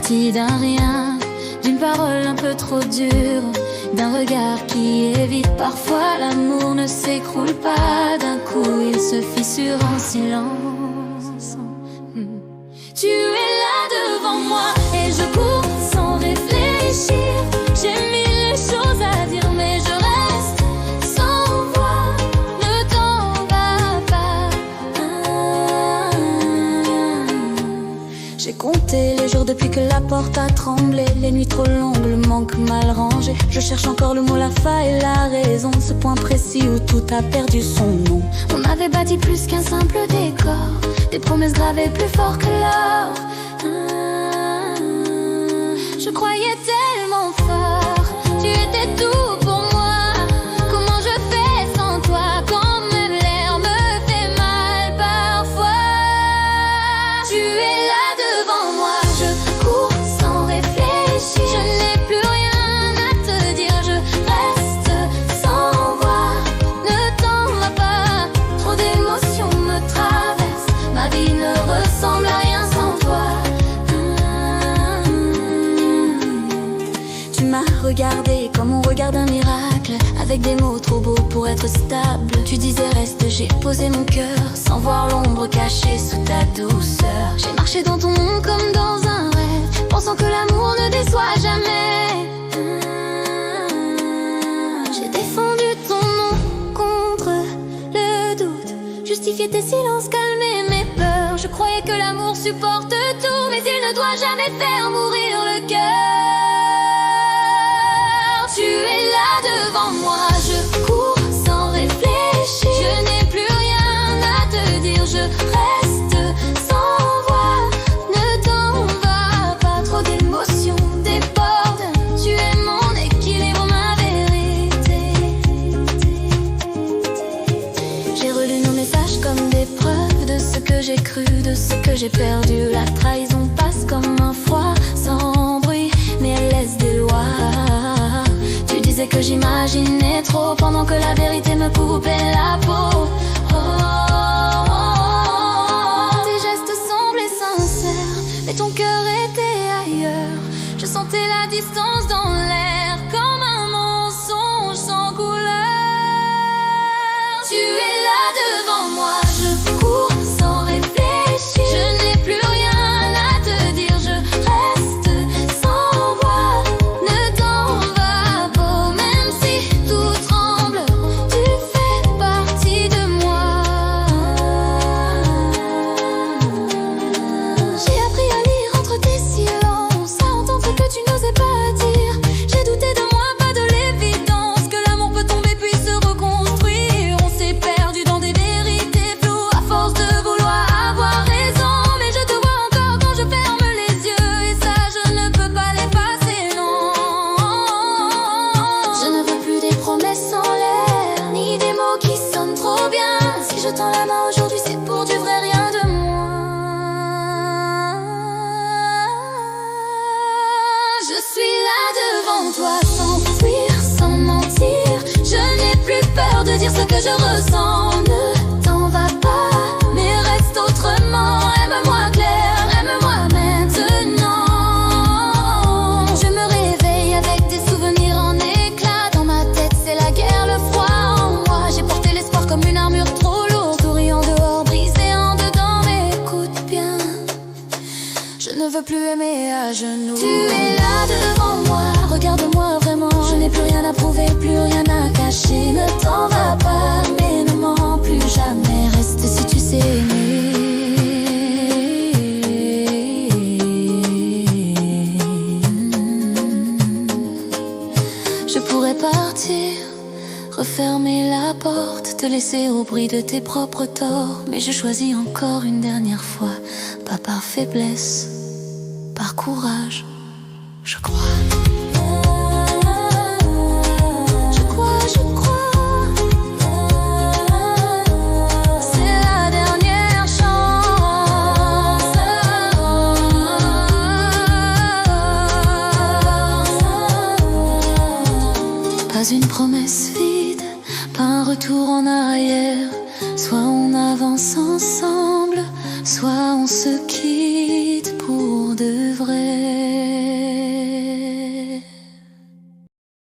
parti d'un rien, d'une parole un peu trop dure, d'un regard qui évite. Parfois l'amour ne s'écroule pas, d'un coup il se fissure en silence. Tu es là devant moi et je cours sans réfléchir. J'ai mille choses à dire mais je reste sans voix. Ne t'en va pas. J'ai compté les jours depuis que la porte a tremblé. Les nuits trop longues, le manque mal rangé. Je cherche encore le mot, la faille, la raison. Ce point précis où tout a perdu son nom. On avait bâti plus qu'un simple décor, des promesses gravées plus fort que l'or. Je croyais tellement fort, tu étais tout pour moi. Comment je fais sans toi, quand même l'air me fait mal parfois. Tu es là devant moi, je cours sans réfléchir. Je n'ai plus rien à te dire, je reste sans voix. Ne t'en va pas, trop d'émotions me traversent. Ma vie ne ressemble à rien sans toi. Tu m'as regardé comme on regarde un miracle, avec des mots trop beaux pour être stable. Tu disais reste, j'ai posé mon cœur sans voir l'ombre cachée sous ta douceur. J'ai marché dans ton monde comme dans un rêve, pensant que l'amour ne déçoit jamais. J'ai défendu ton nom contre le doute, justifié tes silences, calmé mes peurs. Je croyais que l'amour supporte tout, mais il ne doit jamais faire mourir le cœur. Tu es là devant moi, je cours sans réfléchir. Je n'ai plus rien à te dire, je reste sans voix. Ne t'en va pas, trop d'émotions débordent. Tu es mon équilibre, ma vérité. J'ai relu nos messages comme des preuves de ce que j'ai cru, de ce que j'ai perdu. La trahison passe comme un froid sans bruit, mais elle laisse des lois. Tu disais que j'imaginais trop, pendant que la vérité me coupait la peau. Tes gestes semblaient sincères, mais ton cœur était ailleurs. Je sentais la distance dans l'air, comme un mensonge sans couleur. Tu es là devant moi, je cours sans réfléchir. Je n'ai plus rien à te dire, je reste sans voix. Ne t'en va pas, même si tout tremble, tu fais partie de moi. J'ai appris à lire entre tes silences, à entendre ce que tu n'osais pas dire. J'ai douté de moi, pas de l'évidence, que l'amour peut tomber puis se reconstruire. On s'est perdu dans des vérités floues, à force de vouloir avoir raison. Mais je te vois encore quand je ferme les yeux, et ça je ne peux pas l'effacer, non. Je ne veux plus des promesses en l'air, ni des mots qui sonnent trop bien. Si je tends la main aujourd'hui, c'est pour du vrai, rien de moins. Je suis là devant toi, sans fuir, sans mentir. Je n'ai plus peur de dire ce que je ressens. Ne t'en va pas, mais reste autrement. Aime-moi clair, aime-moi maintenant. Je me réveille avec des souvenirs en éclats. Dans ma tête c'est la guerre, le froid en moi. J'ai porté l'espoir comme une armure trop lourde, souriant dehors, brisé en dedans. Mais écoute bien, je ne veux plus aimer à genoux. Tu es là devant moi, regarde-moi vraiment. Je n'ai plus rien à prouver, plus rien à cacher. Ne t'en va pas, mais ne mens plus jamais. Reste si tu sais aimer. Je pourrais partir, refermer la porte, te laisser au bruit de tes propres torts. Mais je choisis encore une dernière fois, pas par faiblesse, par courage, je crois. Je crois, je crois. C'est la dernière chance. Pas une promesse vide, pas un retour en arrière. Soit on avance ensemble, soit on se quitte pour de vrai. fait.